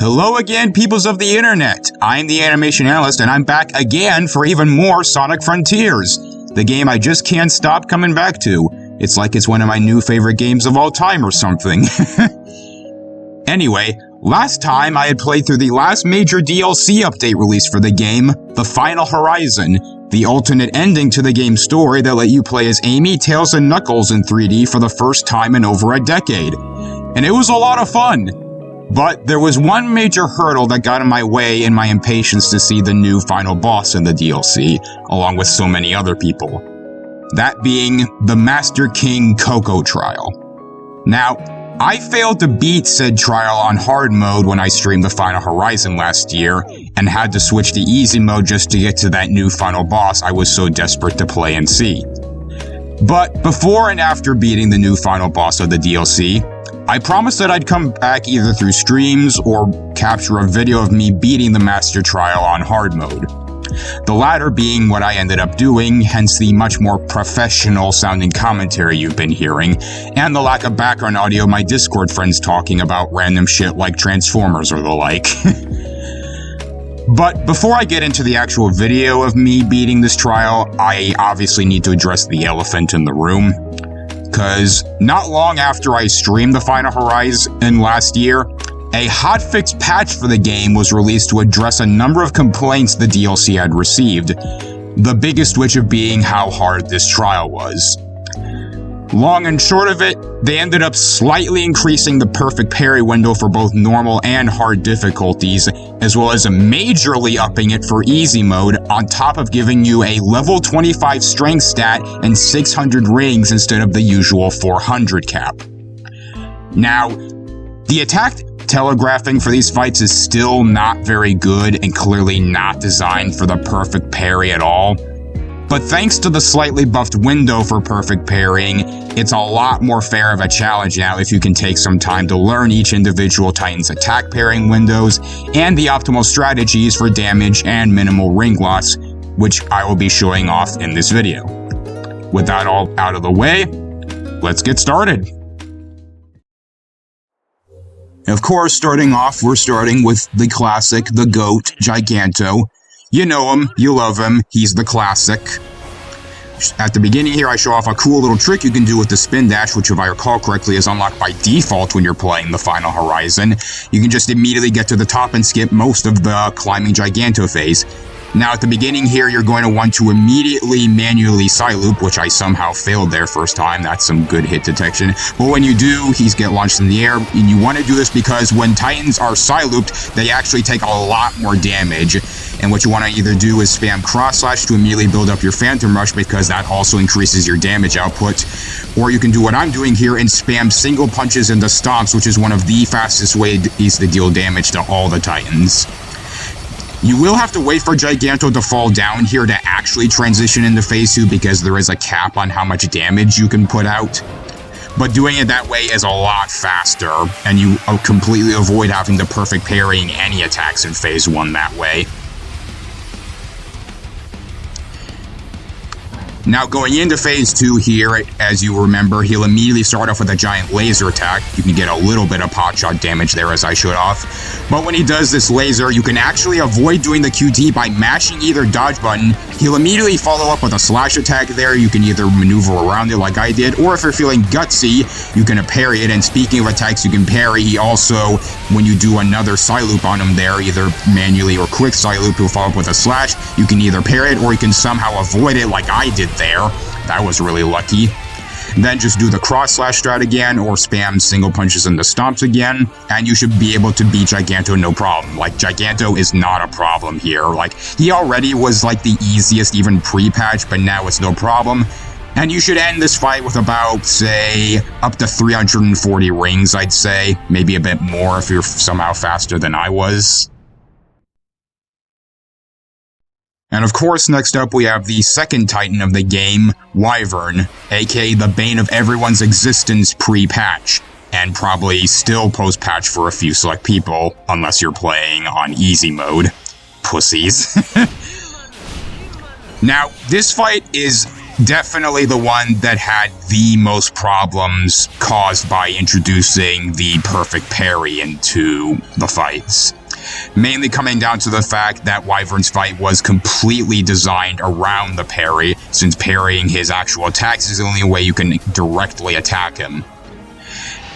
Hello again, peoples of the internet! I'm the Animation Analyst, and I'm back again for even more Sonic Frontiers, the game I just can't stop coming back to. It's like it's one of my new favorite games of all time or something. Anyway, last time I had played through the last major DLC update released for the game, The Final Horizon, the alternate ending to the game's story that let you play as Amy, Tails, and Knuckles in 3D for the first time in over a decade. And it was a lot of fun. But there was one major hurdle that got in my way in my impatience to see the new final boss in the DLC, along with so many other people. That being the Master King Koco Trial. Now, I failed to beat said trial on hard mode when I streamed The Final Horizon last year, and had to switch to easy mode just to get to that new final boss I was so desperate to play and see. But before and after beating the new final boss of the DLC, I promised that I'd come back either through streams or capture a video of me beating the Master Trial on hard mode. The latter being what I ended up doing, hence the much more professional sounding commentary you've been hearing, and the lack of background audio of my Discord friends talking about random shit like Transformers or the like. But before I get into the actual video of me beating this trial, I obviously need to address the elephant in the room. Cause not long after I streamed The Final Horizon last year, a hotfix patch for the game was released to address a number of complaints the DLC had received, the biggest which of being how hard this trial was. Long and short of it, they ended up slightly increasing the perfect parry window for both normal and hard difficulties, as well as majorly upping it for easy mode, on top of giving you a level 25 strength stat and 600 rings instead of the usual 400 cap. Now, the attack telegraphing for these fights is still not very good and clearly not designed for the perfect parry at all. But thanks to the slightly buffed window for perfect parrying, it's a lot more fair of a challenge now if you can take some time to learn each individual Titan's attack parrying windows and the optimal strategies for damage and minimal ring loss, which I will be showing off in this video. With that all out of the way, let's get started. Of course, starting off, we're starting with the classic, the GOAT, Giganto. You know him, you love him, he's the classic. At the beginning here, I show off a cool little trick you can do with the spin dash, which if I recall correctly is unlocked by default when you're playing The Final Horizon. You can just immediately get to the top and skip most of the climbing Giganto phase. Now at the beginning here, you're going to want to immediately manually side loop, which I somehow failed there first time. That's some good hit detection. But when you do, he's get launched in the air, and you want to do this because when Titans are side looped, they actually take a lot more damage. And what you want to either do is spam cross slash to immediately build up your Phantom Rush because that also increases your damage output. Or you can do what I'm doing here and spam single punches into stomps, which is one of the fastest ways to deal damage to all the Titans. You will have to wait for Giganto to fall down here to actually transition into phase 2 because there is a cap on how much damage you can put out. But doing it that way is a lot faster, and you completely avoid having to perfect parrying any attacks in phase 1 that way. Now going into phase 2 here, as you remember, he'll immediately start off with a giant laser attack. You can get a little bit of potshot damage there as I showed off. But when he does this laser, you can actually avoid doing the QT by mashing either dodge button. He'll immediately follow up with a slash attack there. You can either maneuver around it like I did, or if you're feeling gutsy, you can parry it. And speaking of attacks you can parry, he also, when you do another side loop on him there, either manually or quick side loop, he'll follow up with a slash. You can either parry it or you can somehow avoid it like I did there. That was really lucky. Then just do the cross slash strat again or spam single punches into stomps again, and you should be able to beat Giganto no problem. Like, Giganto is not a problem here. Like, he already was like the easiest even pre-patch, but now it's no problem. And you should end this fight with about, say, up to 340 rings, I'd say. Maybe a bit more if you're somehow faster than I was. And of course, next up we have the second Titan of the game, Wyvern, aka the bane of everyone's existence pre-patch, and probably still post-patch for a few select people, unless you're playing on easy mode. Pussies. Now, this fight is definitely the one that had the most problems caused by introducing the perfect parry into the fights. Mainly coming down to the fact that Wyvern's fight was completely designed around the parry, since parrying his actual attacks is the only way you can directly attack him.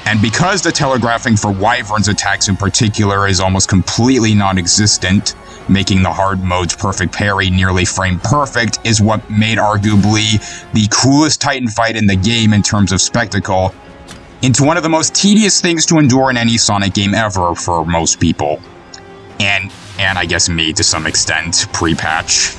And because the telegraphing for Wyvern's attacks in particular is almost completely non-existent, making the hard mode's perfect parry nearly frame perfect is what made arguably the coolest Titan fight in the game in terms of spectacle into one of the most tedious things to endure in any Sonic game ever for most people. And I guess me to some extent, pre-patch.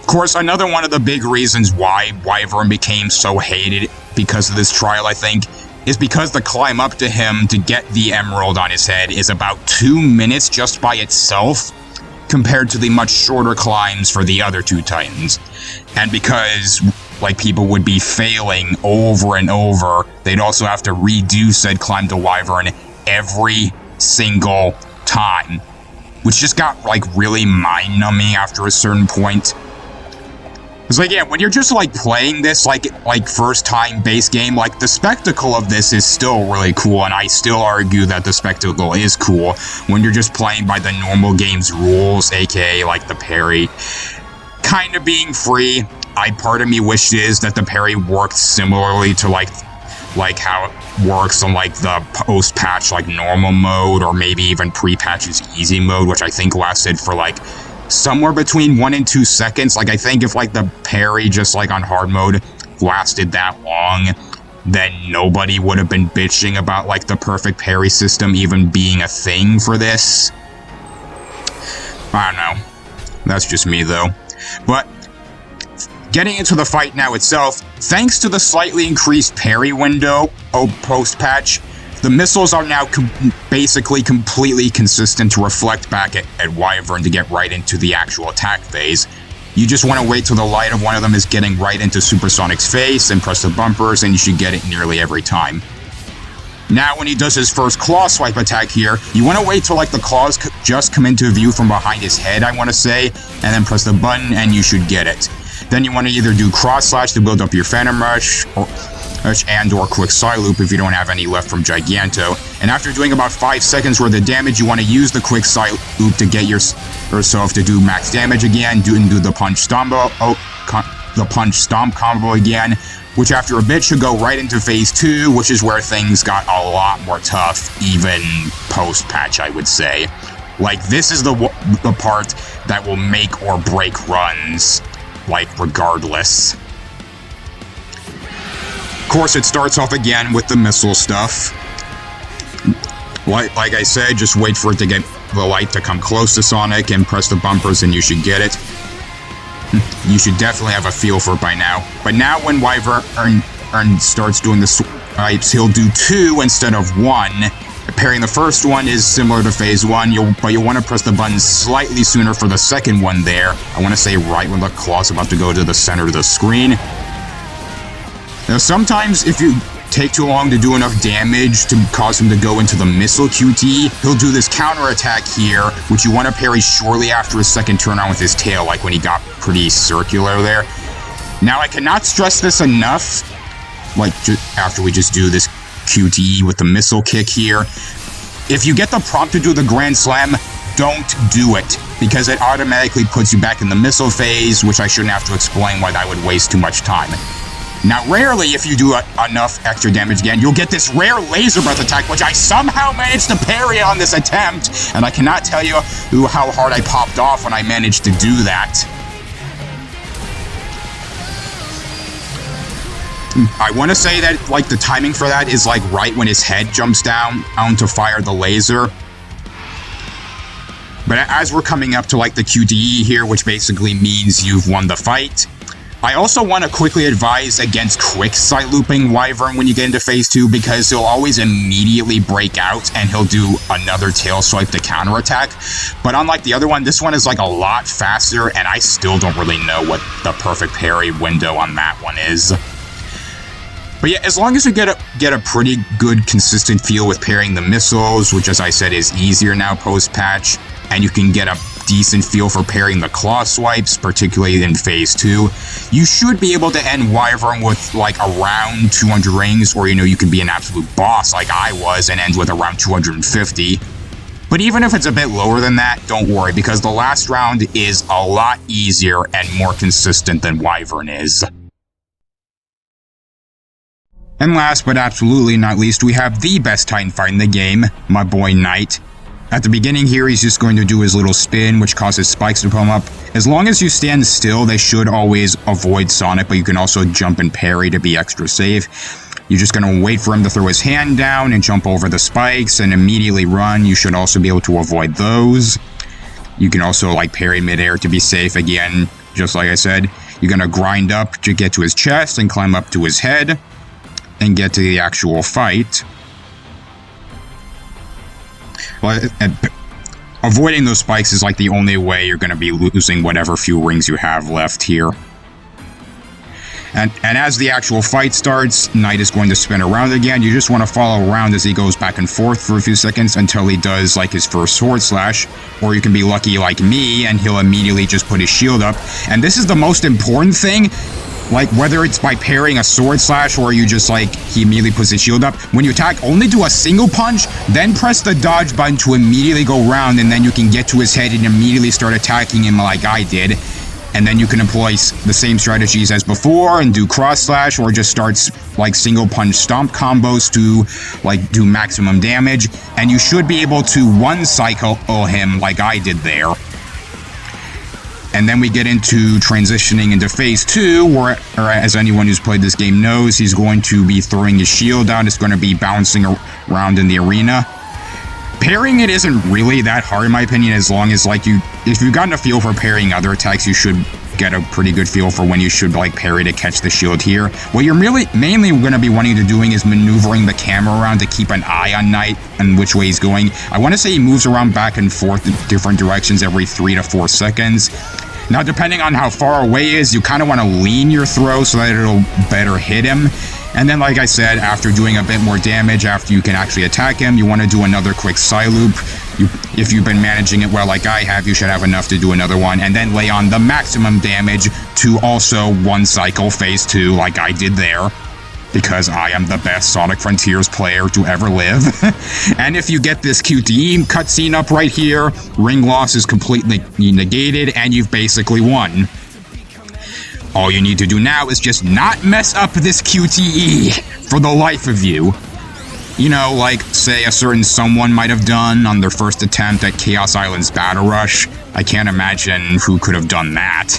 Of course, another one of the big reasons why Wyvern became so hated because of this trial, I think, is because the climb up to him to get the emerald on his head is about 2 minutes just by itself, compared to the much shorter climbs for the other two Titans. And because, like, people would be failing over and over, they'd also have to redo said climb to Wyvern every single time, which just got, like, really mind-numbing after a certain point. It's like, yeah, when you're just, like, playing this, like first-time base game, like, the spectacle of this is still really cool, and I still argue that the spectacle is cool when you're just playing by the normal game's rules, aka, like, the parry kind of being free. Part of me wishes that the parry worked similarly to, like how it works on, like, the post-patch, like, normal mode, or maybe even pre-patch's easy mode, which I think lasted for, like, somewhere between 1 and 2 seconds. Like, I think if, like, the parry just, like, on hard mode lasted that long, then nobody would have been bitching about, like, the perfect parry system even being a thing for this. I don't know. That's just me, though. But getting into the fight now itself, thanks to the slightly increased parry window post-patch, the missiles are now basically completely consistent to reflect back at Wyvern to get right into the actual attack phase. You just want to wait till the light of one of them is getting right into Supersonic's face and press the bumpers, and you should get it nearly every time. Now, when he does his first claw swipe attack here, you want to wait till, like, the claws just come into view from behind his head, I want to say, and then press the button and you should get it. Then you want to either do cross slash to build up your Phantom Rush, or quick side loop if you don't have any left from Giganto. And after doing about 5 seconds worth of damage, you want to use the quick side loop to get yourself to do max damage again, do the punch stomp combo again, which after a bit should go right into phase 2, which is where things got a lot more tough, even post-patch, I would say. Like, this is the part that will make or break runs, like, regardless. Of course, it starts off again with the missile stuff. Like I said, just wait for it to get the light to come close to Sonic and press the bumpers and you should get it. You should definitely have a feel for it by now. But now when Wyvern starts doing the swipes, he'll do 2 instead of 1. Parrying the first one is similar to phase 1, but you'll want to press the button slightly sooner for the second one there. I want to say right when the claw's about to go to the center of the screen. Now, sometimes if you take too long to do enough damage to cause him to go into the missile QT, he'll do this counter attack here, which you want to parry shortly after his second turn on with his tail, like when he got pretty circular there. Now, I cannot stress this enough, like, after we just do this QTE with the missile kick here. If you get the prompt to do the Grand Slam, don't do it, because it automatically puts you back in the missile phase, which I shouldn't have to explain why that would waste too much time. Now, rarely, if you do enough extra damage again, you'll get this rare laser breath attack, which I somehow managed to parry on this attempt, and I cannot tell you how hard I popped off when I managed to do that. I want to say that, like, the timing for that is, like, right when his head jumps down to fire the laser. But as we're coming up to, like, the QTE here, which basically means you've won the fight, I also want to quickly advise against quick side looping Wyvern when you get into phase 2, because he'll always immediately break out and he'll do another tail swipe to counterattack. But unlike the other one, this one is, like, a lot faster, and I still don't really know what the perfect parry window on that one is. But yeah, as long as you get a pretty good consistent feel with parrying the missiles, which, as I said, is easier now post-patch, and you can get a decent feel for parrying the claw swipes, particularly in Phase 2. You should be able to end Wyvern with like around 200 rings, or you can be an absolute boss like I was and end with around 250. But even if it's a bit lower than that, don't worry, because the last round is a lot easier and more consistent than Wyvern is. And last but absolutely not least, we have the best Titan fight in the game, my boy Knight. At the beginning here, he's just going to do his little spin, which causes spikes to come up. As long as you stand still, they should always avoid Sonic, but you can also jump and parry to be extra safe. You're just going to wait for him to throw his hand down and jump over the spikes and immediately run. You should also be able to avoid those. You can also like parry midair to be safe. Again, just like I said, you're going to grind up to get to his chest and climb up to his head and get to the actual fight. Well, avoiding those spikes is like the only way you're going to be losing whatever few rings you have left here. And as the actual fight starts, Knight is going to spin around again. You just want to follow around as he goes back and forth for a few seconds until he does like his first sword slash. Or you can be lucky like me and he'll immediately just put his shield up. And this is the most important thing. Like, whether it's by parrying a sword slash or you just, like, he immediately puts his shield up. When you attack, only do a single punch, then press the dodge button to immediately go round, and then you can get to his head and immediately start attacking him like I did. And then you can employ the same strategies as before and do cross slash, or just start, like, single punch stomp combos to, like, do maximum damage. And you should be able to one-cycle him like I did there. And then we get into transitioning into Phase 2, where, or as anyone who's played this game knows, he's going to be throwing his shield out. It's going to be bouncing around in the arena. Parrying it isn't really that hard, in my opinion, as long as, like, if you've gotten a feel for parrying other attacks, you should get a pretty good feel for when you should, like, parry to catch the shield here. What you're mainly going to be wanting to doing is maneuvering the camera around to keep an eye on Knight and which way he's going. I want to say he moves around back and forth in different directions every 3 to 4 seconds. Now, depending on how far away he is, you kind of want to lean your throw so that it'll better hit him. And then, like I said, after doing a bit more damage, after you can actually attack him, you want to do another quick side loop. If you've been managing it well like I have, you should have enough to do another one. And then lay on the maximum damage to also one-cycle Phase 2 like I did there. Because I am the best Sonic Frontiers player to ever live. And if you get this QTE cutscene up right here, ring loss is completely negated, and you've basically won. All you need to do now is just not mess up this QTE for the life of you. You know, like, say a certain someone might have done on their first attempt at Chaos Islands Battle Rush. I can't imagine who could have done that.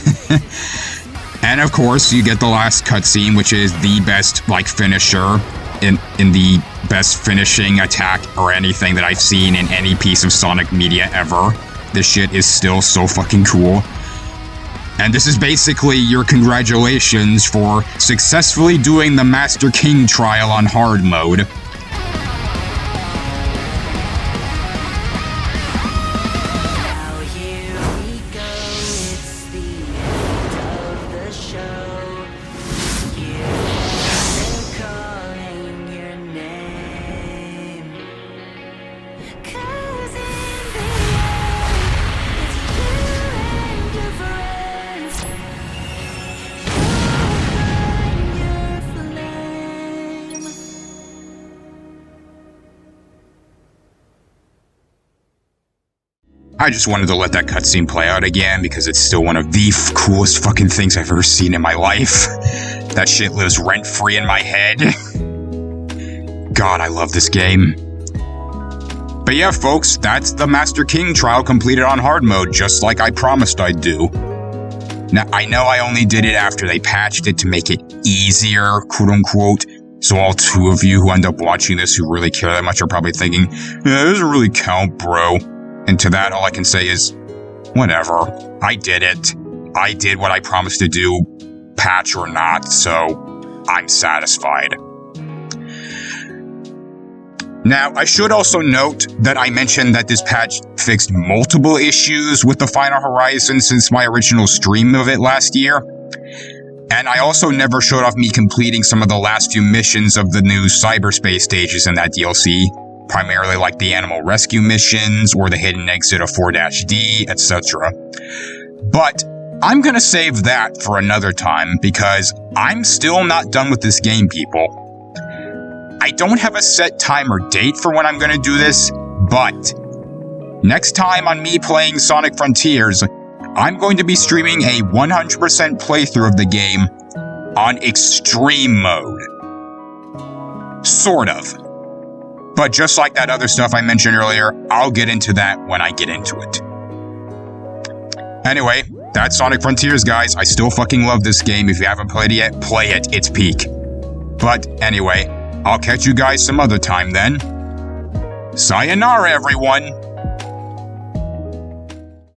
And of course, you get the last cutscene, which is the best, like, finisher in the best finishing attack or anything that I've seen in any piece of Sonic media ever. This shit is still so fucking cool. And this is basically your congratulations for successfully doing the Master King Trial on hard mode. I just wanted to let that cutscene play out again because it's still one of the coolest fucking things I've ever seen in my life. That shit lives rent-free in my head. God, I love this game. But yeah, folks, that's the Master King Trial completed on hard mode, just like I promised I'd do. Now, I know I only did it after they patched it to make it easier, quote-unquote, so all 2 of you who end up watching this who really care that much are probably thinking, yeah, it doesn't really count, bro. And to that, all I can say is, whatever. I did it. I did what I promised to do, patch or not, so I'm satisfied. Now, I should also note that I mentioned that this patch fixed multiple issues with the Final Horizon since my original stream of it last year. And I also never showed off me completing some of the last few missions of the new cyberspace stages in that DLC. primarily like the animal rescue missions or the hidden exit of 4-D, etc. But I'm gonna save that for another time because I'm still not done with this game, people. I don't have a set time or date for when I'm gonna do this, but next time on me playing Sonic Frontiers, I'm going to be streaming a 100% playthrough of the game on extreme mode. Sort of. But just like that other stuff I mentioned earlier, I'll get into that when I get into it. Anyway, that's Sonic Frontiers, guys. I still fucking love this game. If you haven't played it yet, play it. It's peak. But anyway, I'll catch you guys some other time then. Sayonara, everyone!